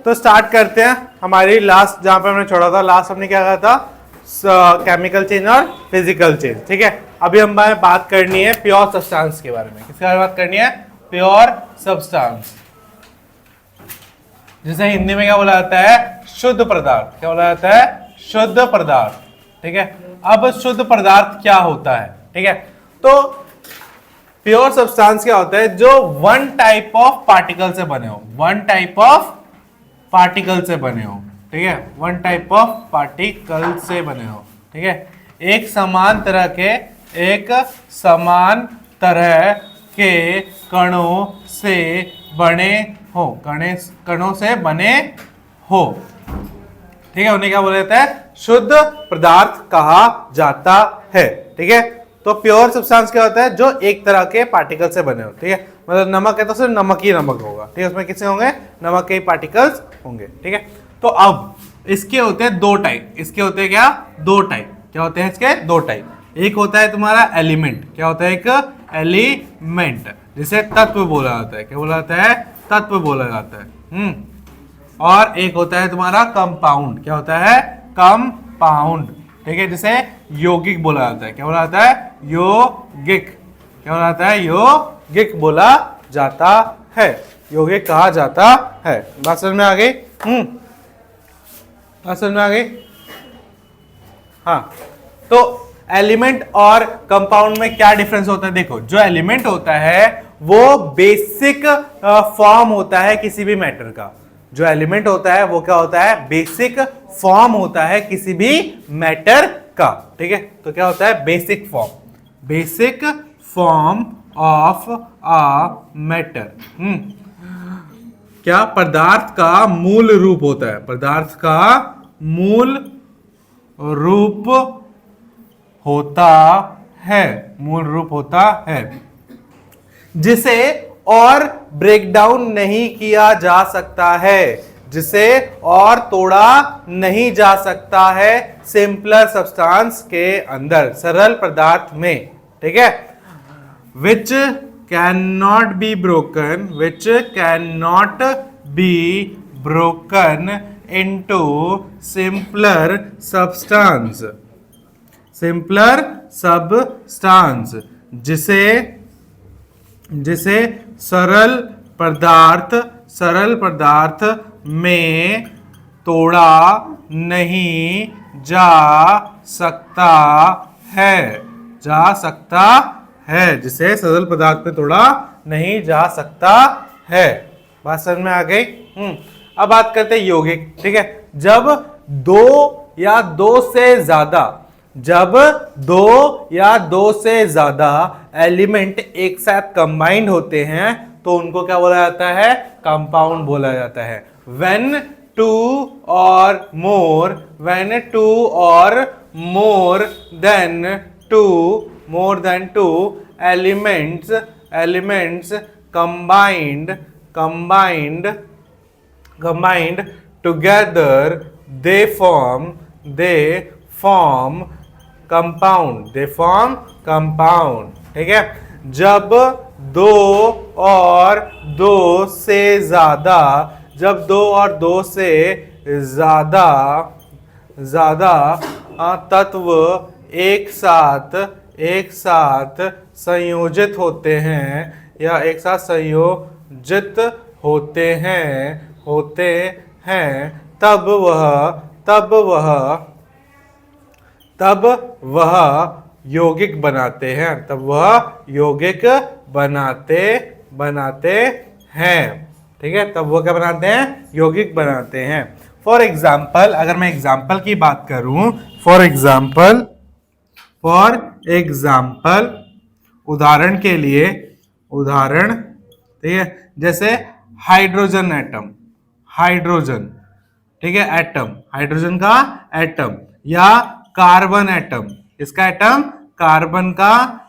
तो स्टार्ट करते हैं हमारी लास्ट, जहां पे हमने छोड़ा था लास्ट, हमने क्या कहा था, केमिकल चेंज और फिजिकल चेंज। ठीक है, अभी हमें बात करनी है प्योर सब्सटेंस के बारे में। किसके बारे में बात करनी है? प्योर सब्सटेंस, जिसे हिंदी में क्या बोला जाता है? शुद्ध पदार्थ। क्या बोला जाता है? शुद्ध पदार्थ। ठीक है, अब शुद्ध पदार्थ क्या होता है? ठीक है, तो प्योर सब्सटेंस क्या होता है? जो वन टाइप ऑफ पार्टिकल से बने हो, वन टाइप ऑफ पार्टिकल से बने हो। ठीक है, वन टाइप ऑफ पार्टिकल से बने हो। ठीक है, एक समान तरह के कणों से बने हो, कणों से बने हो। ठीक है, उन्हें क्या बोला जाता है? शुद्ध पदार्थ कहा जाता है। ठीक है, तो प्योर सब्सटेंस क्या होता है? जो एक तरह के पार्टिकल से बने हो। ठीक है, मतलब नमक है तो सिर्फ नमक ही नमक होगा। ठीक है, उसमें किससे होंगे? नमक के ही पार्टिकल्स होंगे। ठीक है, तो अब इसके होते हैं दो टाइप। इसके होते हैं क्या? दो टाइप। क्या होते हैं इसके? दो टाइप। एक होता है तुम्हारा एलिमेंट। क्या होता है? एक एलिमेंट, जिसे तत्व बोला जाता है। क्या बोला जाता है? तत्व बोला जाता है। और एक होता है तुम्हारा कंपाउंड। क्या होता है? कंपाउंड। ठीक है, जिसे यौगिक बोला जाता है। क्या बोला जाता है? यौगिक। क्या बोला जाता है? यौगिक बोला जाता है, यौगिक कहा जाता है। बात समझ में आ गई? बात समझ में आ गई? हाँ, तो एलिमेंट और कंपाउंड में क्या डिफरेंस होता है? देखो, जो एलिमेंट होता है वो बेसिक फॉर्म होता है किसी भी मैटर का। जो एलिमेंट होता है वो क्या होता है? बेसिक फॉर्म होता है किसी भी मैटर का। ठीक है, तो क्या होता है? Basic form, basic form of a matter. क्या? पदार्थ का मूल रूप होता है। पदार्थ का मूल रूप होता है, मूल रूप होता है, जिसे और ब्रेक डाउन नहीं किया जा सकता है, जिसे और तोड़ा नहीं जा सकता है सिंपलर सब्सटेंस के अंदर, सरल पदार्थ में। ठीक है, which cannot be broken, which cannot be broken into simpler substance, simpler substance, जिसे सरल पदार्थ में तोड़ा नहीं जा सकता है, जिसे सरल पदार्थ में तोड़ा नहीं जा सकता है। बात समझ में आ गई? अब बात करते हैं यौगिक। ठीक है, जब दो या दो से ज्यादा एलिमेंट एक साथ कंबाइंड होते हैं तो उनको क्या बोला जाता है? कंपाउंड बोला जाता है। when two or more than two elements combined together, they form compound, ठीक है, जब दो और दो से ज्यादा तत्व एक साथ संयोजित होते हैं या एक साथ संयोजित होते हैं तब वह यौगिक बनाते हैं, हैं। ठीक है, तब वो क्या बनाते हैं? यौगिक बनाते हैं। फॉर एग्जाम्पल, अगर मैं एग्जाम्पल की बात करूं, फॉर एग्जाम्पल उदाहरण के लिए, ठीक है, जैसे हाइड्रोजन एटम, ठीक है, हाइड्रोजन का एटम, या कार्बन एटम, इसका एटम, कार्बन का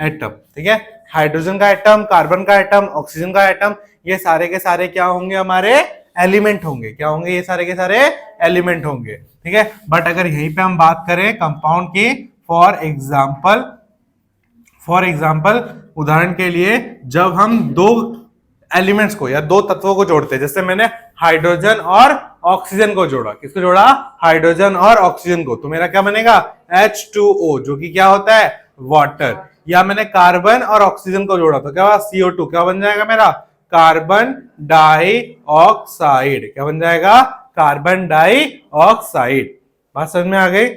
एटम, ठीक है, हाइड्रोजन का एटम, कार्बन का एटम, ऑक्सीजन का एटम, ये सारे के सारे क्या होंगे? हमारे एलिमेंट होंगे। क्या होंगे? ये सारे के सारे एलिमेंट होंगे। ठीक है, बट अगर यहीं पे हम बात करें कंपाउंड की, फॉर एग्जाम्पल उदाहरण के लिए, जब हम दो एलिमेंट्स को या दो तत्वों को जोड़ते हैं। जैसे मैंने हाइड्रोजन और ऑक्सीजन को जोड़ा, किसको जोड़ा? हाइड्रोजन और ऑक्सीजन को, तो मेरा क्या बनेगा? H2O, जो कि क्या होता है? वाटर। या मैंने कार्बन और ऑक्सीजन को जोड़ा तो क्या हुआ? CO2, क्या बन जाएगा मेरा? Carbon dioxide. क्या बन जाएगा? Carbon dioxide. बात समझ में आ गई?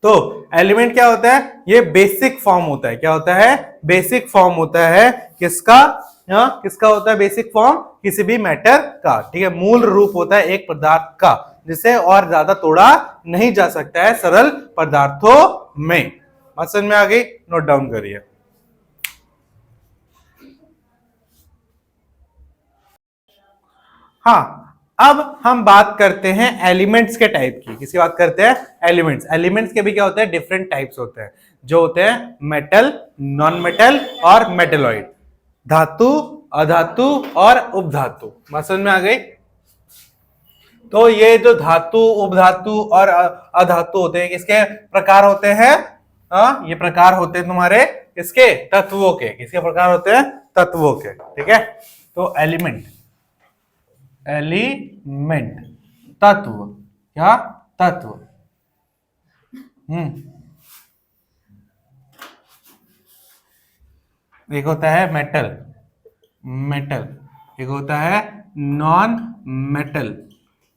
तो एलिमेंट क्या होता है? ये बेसिक फॉर्म होता है। क्या होता है? बेसिक फॉर्म होता है किसका? किसका होता है बेसिक फॉर्म? किसी भी मैटर का, ठीक है। मूल रूप होता है एक पदार्थ का, जिसे और ज्यादा तोड़ा नहीं जा सकता है सरल पदार्थों में। बात समझ में आ गई? नोट डाउन करिए। हाँ, अब हम बात करते हैं एलिमेंट्स के टाइप की। किसकी बात करते हैं? एलिमेंट्स। एलिमेंट्स के भी क्या होते हैं? डिफरेंट टाइप्स होते हैं, जो होते हैं मेटल, नॉन मेटल और मेटेलॉइड। धातु, अधातु और उपधातु। बात समझ में आ गई? तो ये जो धातु, उपधातु और अधातु होते हैं, किसके प्रकार होते हैं? ये प्रकार होते हैं तुम्हारे किसके? तत्वों के। किसके प्रकार होते हैं? तत्वों के, ठीक है। तो एलिमेंट, एलिमेंट तत्व, क्या? तत्व। एक होता है मेटल, मेटल। एक होता है नॉन मेटल।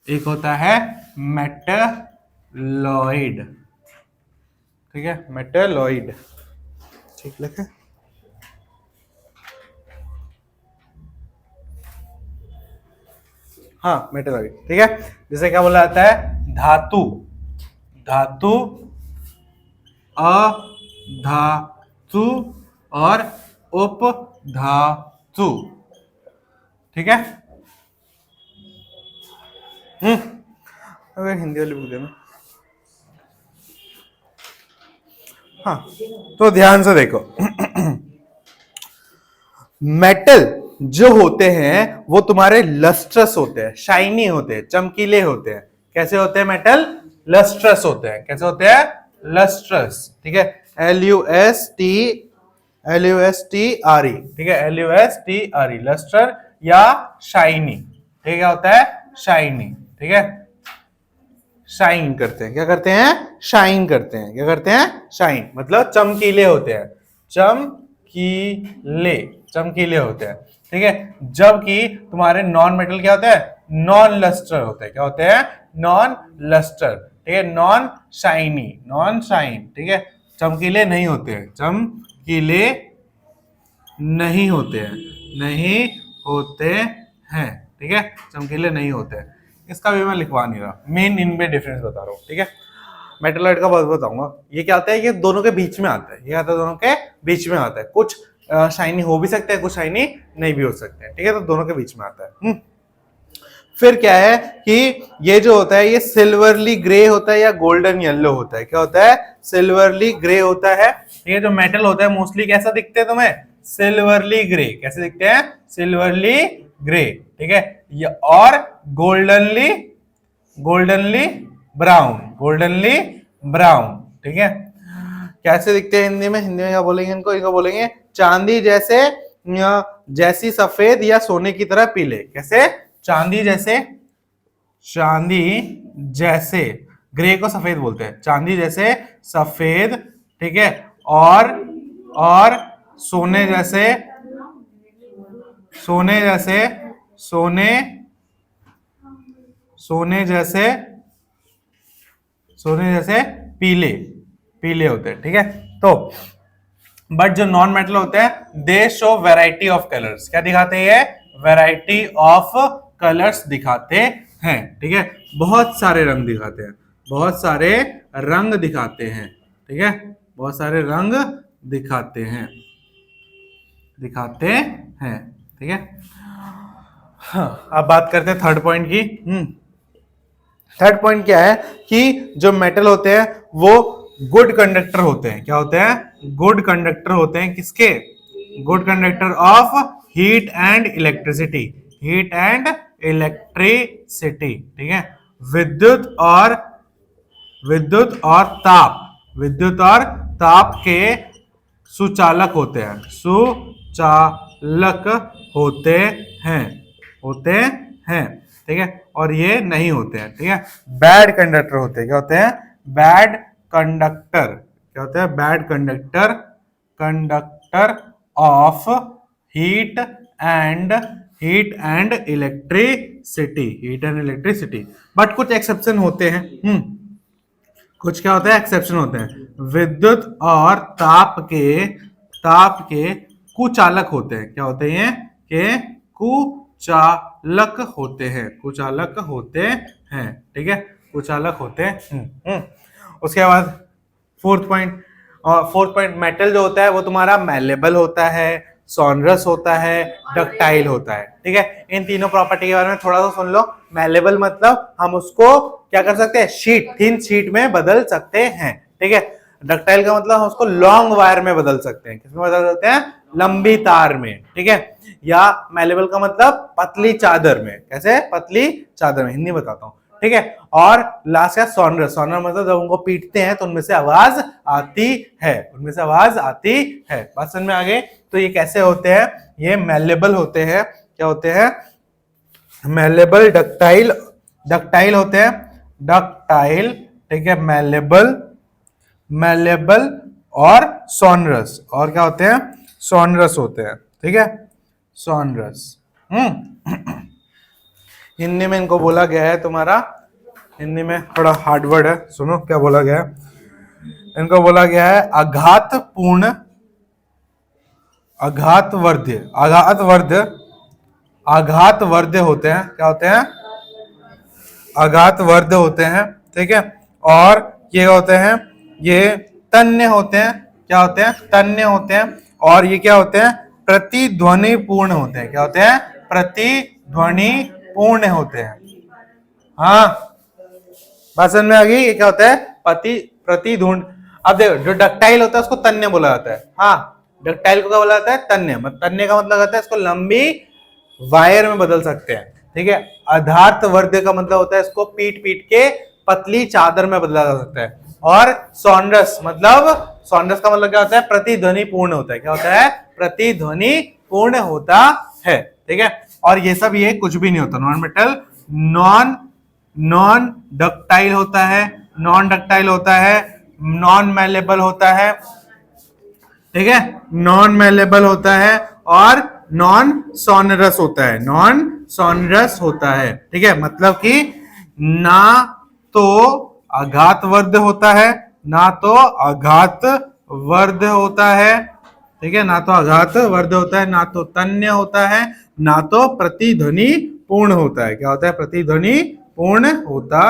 एक होता है मेटलॉइड, ठीक है। मेटलॉइड, ठीक लिखे। हाँ, मेटलॉइड, ठीक है। जैसे क्या बोला जाता है? धातु, धातु, अधातु और उपधातु, ठीक है। अगर हिंदी वाली बुक देना। हाँ, तो ध्यान से देखो। मेटल जो होते हैं वो तुम्हारे लस्ट्रस होते हैं, शाइनी होते हैं, चमकीले होते हैं। कैसे होते हैं मेटल? लस्ट्रस होते हैं। कैसे होते हैं? लस्ट्रस, ठीक है। LUSTRE, ठीक है। LUSTRE, लस्टर या शाइनी, ठीक है। क्या होता है? शाइनी, ठीक है। शाइन करते हैं। क्या करते हैं? शाइन करते हैं। क्या करते हैं? शाइन, मतलब चमकीले होते हैं। चमकीले, चमकीले होते हैं, ठीक है। जबकि तुम्हारे नॉन मेटल क्या होते हैं? नॉन लस्टर होते हैं। क्या होते हैं? नॉन लस्टर, ठीक है। नॉन शाइनी, नॉन शाइन, ठीक है। चमकीले नहीं होते हैं, चमकीले नहीं होते हैं, नहीं होते हैं, ठीक है। चमकीले नहीं होते हैं। इसका भी मैं लिखवा नहीं रहा, मेन इनमें डिफरेंस बता रहा हूँ, ठीक है। मेटलॉइड का बात बताऊंगा। ये क्या आता है? ये दोनों के बीच में आता है। ये आता है दोनों के बीच में आता है। कुछ शाइनी हो भी सकते हैं, कुछ शाइनी नहीं भी हो सकते हैं, ठीक है। तो दोनों के बीच में आता है। फिर क्या है कि ये जो होता है ये सिल्वरली ग्रे होता है या गोल्डन येलो होता है। क्या होता है? सिल्वरली ग्रे होता है। ये जो मेटल होता है मोस्टली कैसा दिखते हैं तुम्हें? सिल्वरली ग्रे। कैसे दिखते हैं? सिल्वरली ग्रे, ठीक है। ये और गोल्डनली, गोल्डनली ब्राउन, गोल्डनली ब्राउन, ठीक है। कैसे दिखते हैं हिंदी में? हिंदी में क्या बोलेंगे इनको? इनको बोलेंगे चांदी जैसे, जैसी सफेद या सोने की तरह पीले। कैसे? चांदी जैसे, चांदी जैसे, ग्रे को सफेद बोलते हैं, चांदी जैसे सफेद, ठीक है। और सोने जैसे, सोने जैसे, सोने, सोने जैसे, सोने जैसे पीले, पीले होते हैं, ठीक है। तो बट जो नॉन मेटल होते हैं दे शो वैरायटी ऑफ कलर्स। क्या दिखाते हैं? वैरायटी ऑफ कलर्स दिखाते हैं, ठीक है। बहुत सारे रंग दिखाते हैं, बहुत सारे रंग दिखाते हैं, ठीक है। बहुत सारे रंग दिखाते हैं, दिखाते हैं, ठीक है। हाँ, अब बात करते हैं थर्ड पॉइंट की। थर्ड पॉइंट क्या है कि जो मेटल होते हैं वो गुड कंडक्टर होते हैं। क्या होते हैं? गुड कंडक्टर होते हैं। किसके? Good conductor of heat and electricity, heat and electricity, ठीक है। विद्युत और ताप, विद्युत और ताप के सुचालक होते हैं, सुचालक होते हैं, होते हैं, ठीक है, और ये नहीं होते हैं, ठीक है। बैड कंडक्टर होते हैं, क्या होते हैं? बैड कंडक्टर, क्या होते हैं? Bad conductor, conductor of heat and electricity, heat and electricity. But कुछ एक्सेप्शन होते हैं, कुछ क्या होता है? एक्सेप्शन होते हैं। विद्युत और ताप के कुचालक होते हैं, क्या होते हैं? के कुचालक होते हैं, कुचालक होते हैं, ठीक है, कुचालक होते हैं। उसके बाद फोर्थ पॉइंट, और फोर्थ पॉइंट, मेटल जो होता है वो तुम्हारा मैलेबल होता है, सोनरस होता है, डक्टाइल होता है, ठीक है। इन तीनों प्रॉपर्टी के बारे में थोड़ा सा सुन लो। मैलेबल मतलब हम उसको क्या कर सकते हैं? शीट, थिन शीट में बदल सकते हैं, ठीक है। डक्टाइल का मतलब हम उसको लॉन्ग वायर में बदल सकते हैं, किसमें बदल सकते हैं? लंबी तार में, ठीक है। या मैलेबल का मतलब पतली चादर में, कैसे? पतली चादर में, हिंदी बताता हूँ, ठीक है। और लास्ट है सोनरस, सोनर मतलब जब उनको पीटते हैं तो उनमें से आवाज आती है, उनमें से आवाज आती है। बात समझ में आ गई? तो ये कैसे होते हैं? ये मैलेबल होते हैं, क्या होते हैं? मैलेबल, डक्टाइल, डक्टाइल होते हैं, डक्टाइल, ठीक है, मैलेबल, मैलेबल और सोनरस, और क्या होते हैं? सोनरस होते हैं, ठीक है, सोनरस। हिंदी में इनको बोला गया है, तुम्हारा हिंदी में थोड़ा हार्ड वर्ड है, सुनो क्या बोला गया है। इनको बोला गया है आघातपूर्ण, आघातवर्ध्य, आघातवर्ध्य, आघातवर्ध्य होते हैं, क्या होते हैं? आघातवर्ध्य होते हैं, ठीक है। और ये होते हैं, ये तन्य होते हैं, क्या होते हैं? तन्य होते हैं। और ये क्या होते हैं? प्रतिध्वनि पूर्ण होते हैं, क्या होते हैं? प्रतिध्वनि पूर्ण होते हैं। हाँ, बात समझ में आ गई? ये क्या होता है? प्रतिध्वनि। अब देखो, जो डक्टाइल होता है उसको तन्य बोला जाता है। हाँ, डक्टाइल को क्या बोला जाता है? तन्य। तन्य का मतलब होता है इसको लंबी वायर में बदल सकते हैं, ठीक है। आधार्तवर्ध्य का मतलब होता है इसको पीट पीट के पतली चादर में बदला जा सकता है। और सोनरस मतलब, सोनरस का मतलब क्या होता है? प्रतिध्वनि पूर्ण होता है, क्या होता है? प्रतिध्वनि पूर्ण होता है, ठीक है। और ये सब, ये कुछ भी नहीं होता, नॉन मेटल, नॉन डक्टाइल होता है, नॉन डक्टाइल होता है, नॉन मैलेबल होता है, ठीक है, नॉन मैलेबल होता है, और नॉन सोनरस होता है, नॉन सोनरस होता है, ठीक है। मतलब कि ना तो आघातवर्ध्य होता है, ना तो आघातवर्ध्य होता है, ठीक है, ना तो आघातवर्ध्य होता है, ना तो तन्य होता है, ना तो प्रतिध्वनि पूर्ण होता है, क्या होता है? प्रतिध्वनि पूर्ण होता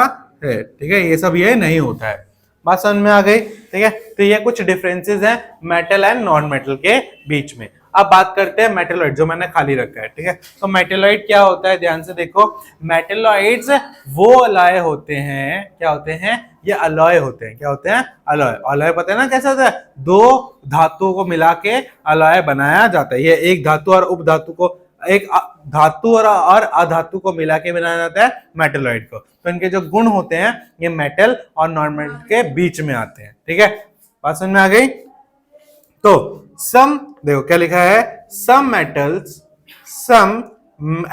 है, ठीक है। ये सब ये नहीं होता है। बात समझ में आ गई? ठीक है, तो ये कुछ डिफरेंसेस हैं मेटल एंड नॉन मेटल के बीच में। अब बात करते हैं मेटेलॉइड, जो मैंने खाली रखा है, ठीक है। तो मेटेलॉइड क्या होता है? ध्यान से देखो, मेटेलॉइड्स वो अलॉय होते हैं, क्या होते हैं? ये अलॉय होते हैं, क्या होते हैं? अलॉय। अलॉय पता है ना कैसे होता है? दो धातुओं को मिला के अलॉय बनाया जाता है। ये एक धातु और उपधातु को, एक धातु और अधातु को मिला के बनाया जाता है मेटेलॉइड को। तो इनके जो गुण होते हैं ये मेटल और नॉन मेटल के बीच में आते हैं, ठीक है। बात समझ में आ गई? तो सम, देखो क्या लिखा है, सम मेटल्स, सम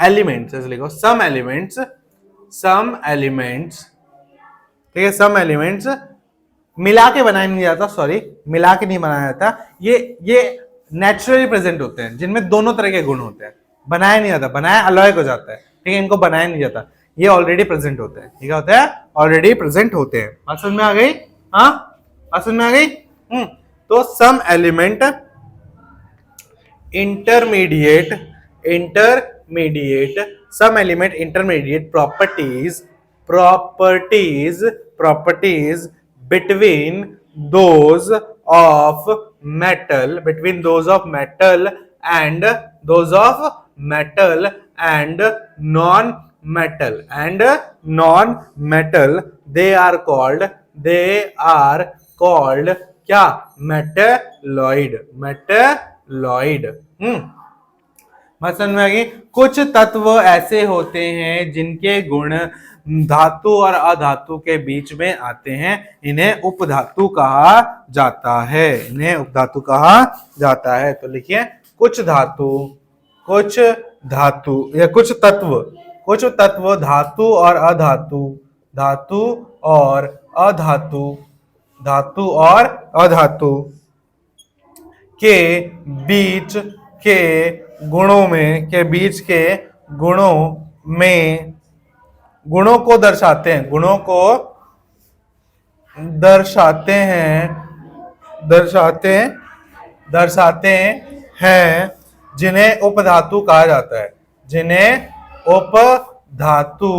एलिमेंट्स, ऐसे लिखो, सम एलिमेंट्स, सम एलिमेंट्स, ठीक है, सम एलिमेंट्स मिला के बनाया नहीं जाता, सॉरी, मिला के नहीं बनाया जाता, ये नेचुरली प्रेजेंट होते हैं, जिनमें दोनों तरह के गुण होते हैं। बनाया नहीं जाता, बनाया अलॉय हो जाता है, ठीक है, इनको बनाया नहीं जाता, ये ऑलरेडी प्रेजेंट होते हैं, ठीक है, होता है, ऑलरेडी प्रेजेंट होते हैं। बात समझ में आ गई? हाँ, बात समझ में आ गई? तो some element intermediate, some element intermediate properties between those of metal, and non-metal, they are called क्या? मेटेलॉइड। समझ में आ गई? कुछ तत्व ऐसे होते हैं जिनके गुण धातु और अधातु के बीच में आते हैं, इन्हें उपधातु कहा जाता है, इन्हें उपधातु कहा जाता है। तो लिखिए, कुछ कुछ धातु या कुछ तत्व धातु और अधातु, धातु और अधातु, धातु और अधातु के बीच के गुणों में, के बीच के गुणों में, गुणों को दर्शाते हैं, गुणों को दर्शाते हैं, दर्शाते हैं, जिन्हें उपधातु कहा जाता है, जिन्हें उपधातु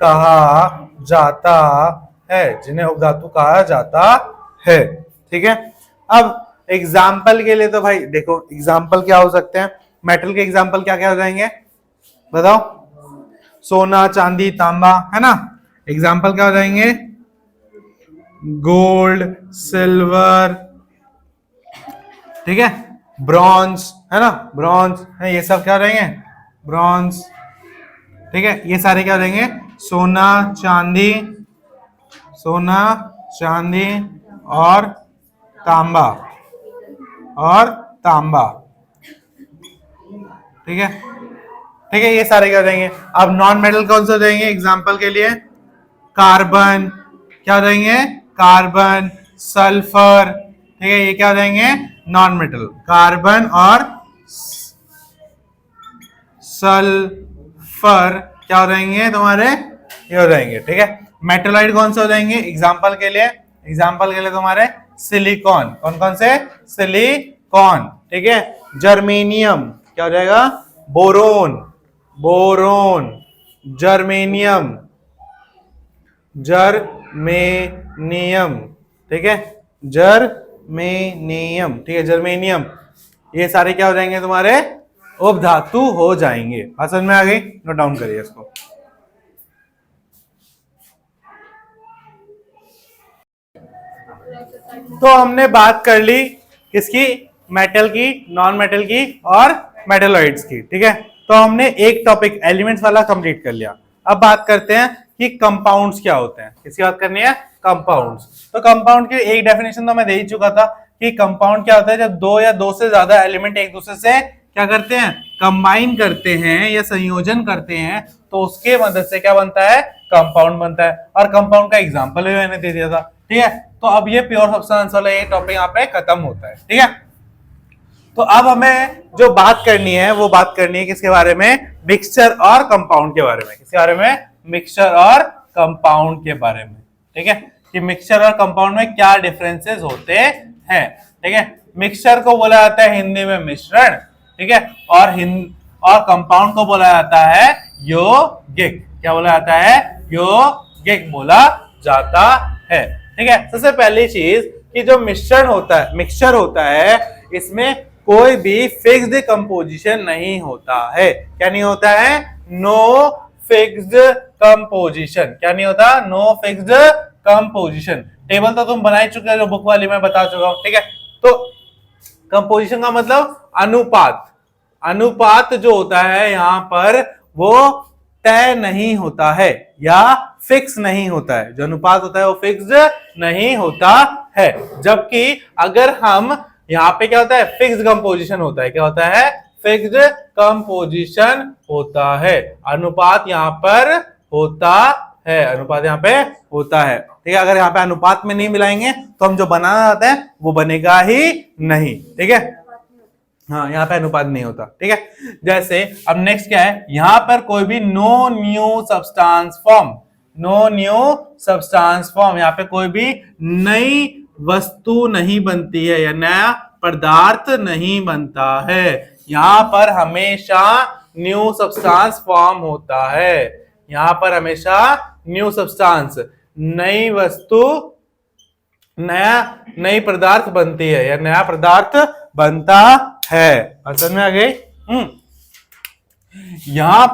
कहा जाता है, जिन्हें उपधातु कहा जाता है। ठीक है, अब एग्जाम्पल के लिए तो भाई देखो एग्जाम्पल क्या हो सकते हैं, मेटल के एग्जाम्पल क्या क्या हो जाएंगे बताओ, सोना चांदी तांबा, है ना। एग्जाम्पल क्या हो जाएंगे, गोल्ड सिल्वर, ठीक है, ब्रॉन्ज, है ना, ब्रॉन्ज है, ये सब क्या हो जाएंगे, ब्रॉन्ज। ठीक है, ये सारे क्या हो जाएंगे, सोना चांदी, सोना चांदी और तांबा, और तांबा। ठीक है, ठीक है, ये सारे क्या हो जाएंगे। अब नॉन मेटल कौन से हो जाएंगे एग्जाम्पल के लिए, कार्बन, क्या हो जाएंगे, कार्बन, सल्फर। ठीक है, ये क्या हो जाएंगे नॉन मेटल, कार्बन और सल्फर क्या हो जाएंगे तुम्हारे, ये हो जाएंगे। ठीक है, मेटलाइट कौन से हो जाएंगे एग्जाम्पल के लिए, एग्जाम्पल के लिए तुम्हारे सिलिकॉन, कौन कौन से, सिलिकॉन। ठीक है, जर्मेनियम क्या हो जाएगा, बोरोन, बोरोन, जर्मेनियम, जर्मेनियम। ठीक है, जर्मेनियम, ठीक है, जर्मेनियम। ये सारे क्या हो जाएंगे तुम्हारे, उपधातु हो जाएंगे। बात समझ में आ गई, नोट डाउन करिए इसको। तो हमने बात कर ली किसकी, मेटल की, नॉन मेटल की और मेटलॉइड्स की। ठीक है, तो हमने एक टॉपिक एलिमेंट्स वाला कंप्लीट कर लिया। अब बात करते हैं कि कंपाउंड्स क्या होते हैं, किसकी बात करनी है, कंपाउंड्स। तो कंपाउंड की एक डेफिनेशन तो मैं दे ही चुका था कि कंपाउंड क्या होता है, जब दो या दो से ज्यादा एलिमेंट एक दूसरे से क्या करते हैं, कंबाइन करते हैं या संयोजन करते हैं, तो उसके मदद से क्या बनता है, कंपाउंड बनता है। और कंपाउंड का एग्जांपल भी मैंने दे दिया था। ठीक है, तो अब ये प्योर सब्सटेंस वाला ये टॉपिक यहाँ पे खत्म होता है। ठीक है, तो अब हमें जो बात करनी है वो बात करनी है किसके बारे में, मिक्सचर और कंपाउंड के बारे में। किसके बारे में, मिक्सचर और कंपाउंड के बारे में। ठीक है, कि मिक्सचर और कंपाउंड में क्या डिफरेंसेस होते हैं। ठीक है, मिक्सचर को बोला जाता है हिंदी में मिश्रण, ठीक है, और कंपाउंड को बोला जाता है यौगिक। क्या बोला जाता है, यौगिक बोला जाता है। ठीक है, सबसे पहली चीज कि जो मिश्रण होता है, मिक्सचर होता है, इसमें कोई भी फिक्स्ड कंपोजिशन नहीं होता है। क्या नहीं होता है, नो फिक्स्ड कंपोजिशन। क्या नहीं होता, नो फिक्स्ड कंपोजिशन। टेबल तो तुम बना ही चुके हो, जो बुक वाली मैं बता चुका हूं। ठीक है, तो कंपोजिशन का मतलब अनुपात, अनुपात जो होता है यहां पर वो तय नहीं होता है या फिक्स नहीं होता है। जो अनुपात होता है वो फिक्स्ड नहीं होता है, जबकि अगर हम यहाँ पे क्या होता है, फिक्स्ड कंपोजिशन होता है। क्या होता है, फिक्स्ड कंपोजिशन होता है। अनुपात यहाँ पर होता है, अनुपात यहाँ पे होता है। ठीक है, अगर यहाँ पे अनुपात में नहीं मिलाएंगे तो हम जो बनाना चाहते हैं वो बनेगा ही नहीं। ठीक है, हाँ, यहाँ पे अनुपात नहीं होता। ठीक है, जैसे अब नेक्स्ट क्या है, यहाँ पर कोई भी no new substance form, no new substance form, यहाँ पे कोई भी नई वस्तु नहीं बनती है या नया पदार्थ नहीं बनता है। यहाँ पर हमेशा न्यू सब्सटेंस फॉर्म होता है। यहाँ पर हमेशा न्यू सब्सटेंस, नई वस्तु, नई पदार्थ बनती है या नया पदार्थ बनता है। समझ में आ गई। यहां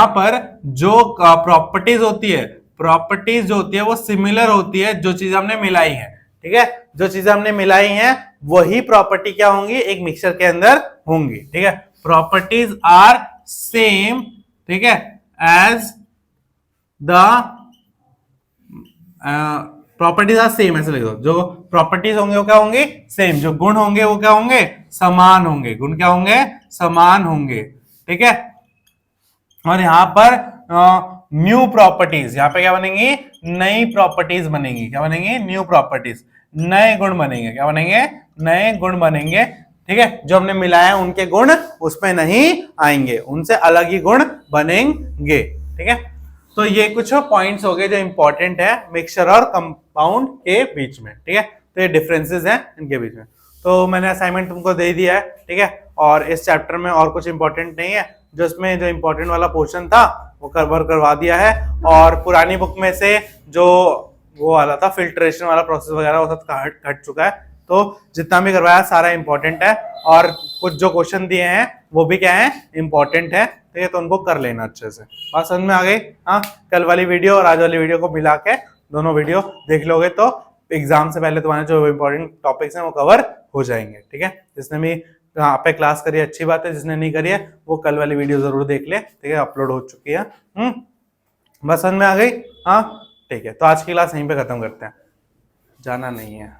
पर जो प्रॉपर्टीज होती है, प्रॉपर्टीज जो होती है वो सिमिलर होती है जो चीज हमने मिलाई है। ठीक है, जो चीजें हमने मिलाई हैं वही प्रॉपर्टी क्या होंगी, एक मिक्सचर के अंदर होंगी। ठीक है, प्रॉपर्टीज आर सेम, ठीक है, as the properties are same, ऐसे लिख दो। जो प्रॉपर्टीज होंगे वो क्या होंगे? सेम। जो गुण होंगे वो क्या होंगे? समान होंगे। गुण क्या होंगे? समान होंगे। ठीक है। और यहाँ पर न्यू प्रॉपर्टीज, यहाँ पे क्या बनेंगी? नई प्रॉपर्टीज बनेंगी। क्या बनेंगी? New properties. नए गुण बनेंगे। क्या बनेंगे? नए गुण बनेंगे। ठीक है। जो हमने मिलाया उनके गुण उसमें नहीं आएंगे, उनसे अलग ही गुण बनेंगे। ठीक है। तो ये कुछ पॉइंट्स हो गए जो इंपॉर्टेंट है मिक्सचर और कंपाउंड के बीच में। ठीक है। तो ये डिफरेंसेस हैं इनके बीच में। तो मैंने असाइनमेंट तुमको दे दिया है। ठीक है। और इस चैप्टर में और कुछ इंपॉर्टेंट नहीं है, जो इसमें जो इंपॉर्टेंट वाला पोर्शन था वो कवर करवा दिया है। और पुरानी बुक में से जो वो वाला था फिल्ट्रेशन वाला प्रोसेस वगैरह वो सब हट चुका है। तो जितना भी करवाया सारा इंपॉर्टेंट है। और कुछ जो क्वेश्चन दिए हैं वो भी क्या है? इंपॉर्टेंट है। ठीक है। तो उनको कर लेना अच्छे से। बात समझ में आ गई? हाँ। कल वाली वीडियो और आज वाली वीडियो को मिला के दोनों वीडियो देख लोगे तो एग्जाम से पहले तुम्हारे जो इंपॉर्टेंट टॉपिक्स हैं वो कवर हो जाएंगे। ठीक है। जिसने भी यहाँ पे क्लास करी अच्छी बात है, जिसने नहीं करी है वो कल वाली वीडियो जरूर देख ले। ठीक है। अपलोड हो चुकी है। बस समझ में आ गई? हाँ। ठीक है। तो आज की क्लास यहीं पे खत्म करते हैं, जाना नहीं है।